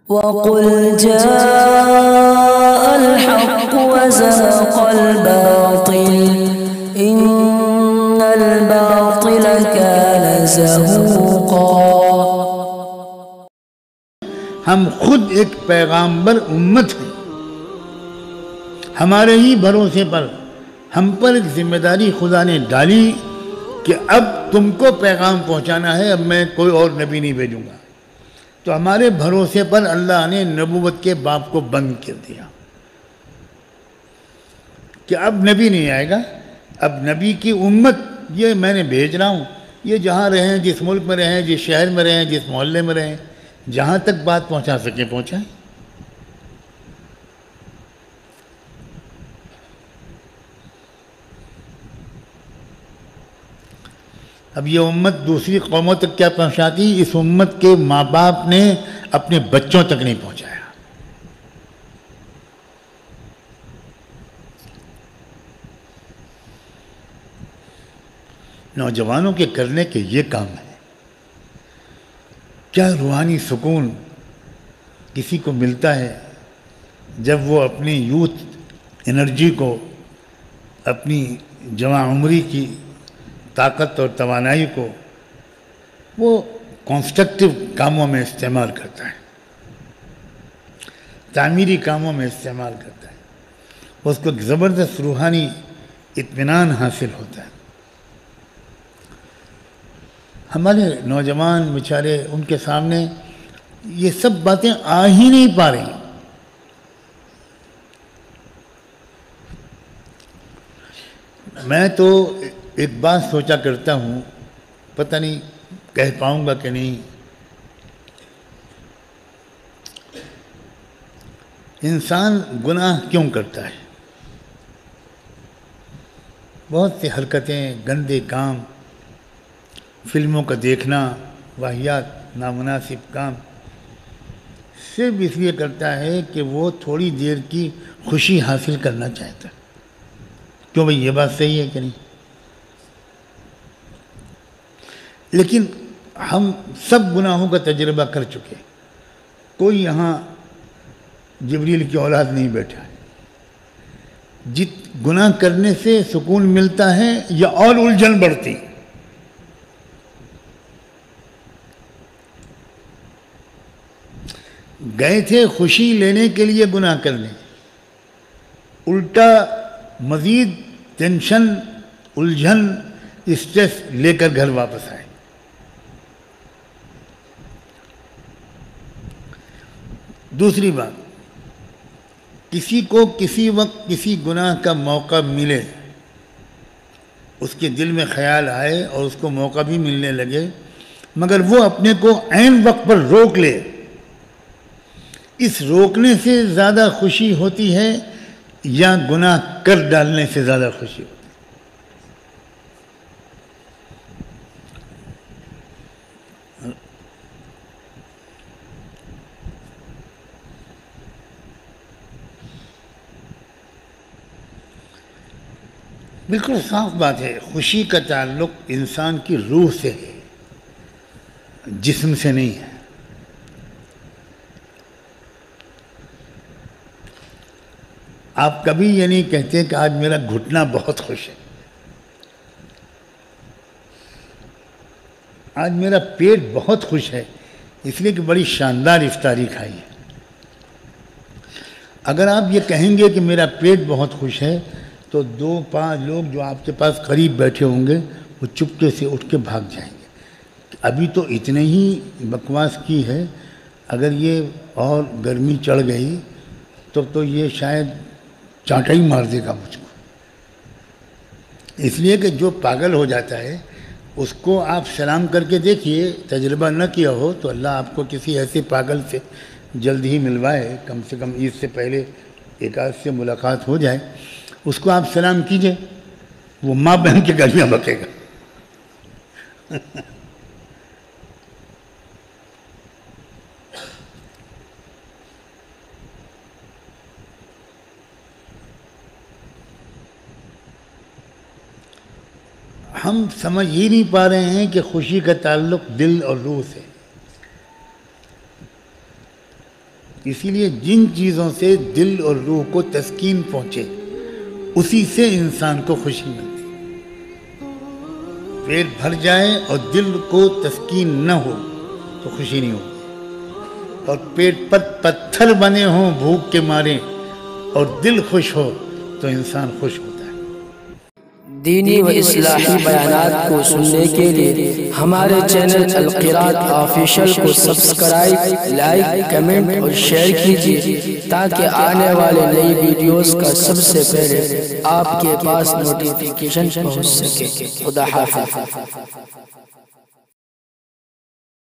وَقُلْ جَاءَ الْحَقُّ وَزَهَقَ الْبَاطِلُ إِنَّ الْبَاطِلَ كَانَ زَهُوقًا۔ ہم خود ایک پیغامبر امت ہیں، ہمارے ہی بھروسے پر ہم پر ایک ذمہ داری خدا نے ڈالی کہ اب تم کو پیغام پہنچانا ہے، اب میں کوئی اور نبی نہیں بھیجوں گا۔ تو ہمارے بھروسے پر اللہ نے نبوت کے باب کو بند کر دیا کہ اب نبی نہیں آئے گا، اب نبی کی امت یہ میں نے بھیج رہا ہوں، یہ جہاں رہیں، جس ملک میں رہیں، جس شہر میں رہیں، جس محلے میں رہیں، جہاں تک بات پہنچا سکیں پہنچائیں۔ اب یہ امت دوسری قوموں تک کیا پہنچاتی، اس امت کے ماں باپ نے اپنے بچوں تک نہیں پہنچایا۔ نوجوانوں کے کرنے کے یہ کام ہے۔ کیا روحانی سکون کسی کو ملتا ہے جب وہ اپنی یوتھ انرجی کو، اپنی جوان عمری کی طاقت اور توانائی کو وہ کنسٹرکٹیو کاموں میں استعمال کرتا ہے، تعمیری کاموں میں استعمال کرتا ہے، اس کو ایک زبردست روحانی اطمینان حاصل ہوتا ہے۔ ہمارے نوجوان بیچارے، ان کے سامنے یہ سب باتیں آ ہی نہیں پا رہی۔ میں تو ایک بات سوچا کرتا ہوں، پتہ نہیں کہہ پاؤں گا کہ نہیں، انسان گناہ کیوں کرتا ہے؟ بہت سی حرکتیں، گندے کام، فلموں کا دیکھنا، واہیات، نامناسب کام، صرف اس لیے کرتا ہے کہ وہ تھوڑی دیر کی خوشی حاصل کرنا چاہتا ہے۔ کیوں بھئی، یہ بات صحیح ہے کہ نہیں؟ لیکن ہم سب گناہوں کا تجربہ کر چکے، کوئی یہاں جبریل کی اولاد نہیں بیٹھا ہے۔ گناہ کرنے سے سکون ملتا ہے یا اور الجھن بڑھتی؟ گئے تھے خوشی لینے کے لیے گناہ کرنے، الٹا مزید ٹینشن، الجھن، اسٹریس لے کر گھر واپس آئے۔ دوسری بات، کسی کو کسی وقت کسی گناہ کا موقع ملے، اس کے دل میں خیال آئے اور اس کو موقع بھی ملنے لگے، مگر وہ اپنے کو عین وقت پر روک لے، اس روکنے سے زیادہ خوشی ہوتی ہے یا گناہ کر ڈالنے سے زیادہ خوشی ہوتی ہے؟ بالکل صاف بات ہے، خوشی کا تعلق انسان کی روح سے ہے، جسم سے نہیں ہے۔ آپ کبھی یہ نہیں کہتے کہ آج میرا گھٹنا بہت خوش ہے، آج میرا پیٹ بہت خوش ہے، اس لیے کہ بڑی شاندار افطاری کھائی ہے۔ اگر آپ یہ کہیں گے کہ میرا پیٹ بہت خوش ہے تو 2-5 لوگ جو آپ کے پاس قریب بیٹھے ہوں گے وہ چپکے سے اٹھ کے بھاگ جائیں گے۔ ابھی تو اتنے ہی بکواس کی ہے، اگر یہ اور گرمی چڑھ گئی تو یہ شاید چانٹا ہی مار دے گا مجھ کو۔ اس لیے کہ جو پاگل ہو جاتا ہے اس کو آپ سلام کر کے دیکھیے، تجربہ نہ کیا ہو تو اللہ آپ کو کسی ایسے پاگل سے جلد ہی ملوائے، کم سے کم عید سے پہلے ایک آدھ سے ملاقات ہو جائے، اس کو آپ سلام کیجئے، وہ ماں بہن کے گالیاں بکے گا۔ ہم سمجھ ہی نہیں پا رہے ہیں کہ خوشی کا تعلق دل اور روح سے۔ اسی لیے جن چیزوں سے دل اور روح کو تسکین پہنچے اسی سے انسان کو خوشی ملتی. پیٹ بھر جائے اور دل کو تسکین نہ ہو تو خوشی نہیں ہوگی. اور پیٹ پر پتھر بنے ہوں بھوک کے مارے اور دل خوش ہو تو انسان خوش ہوتا ہے. دینی و اصلاحی بیانات کو سننے کے لیے ہمارے چینل القراءت آفیشل کو سبسکرائب، لائک، کمنٹ اور شیئر کیجیے تاکہ آنے والے نئی ویڈیوز کا سب سے پہلے آپ کے پاس نوٹیفیکیشن پہنچ سکے. خدا حافظ.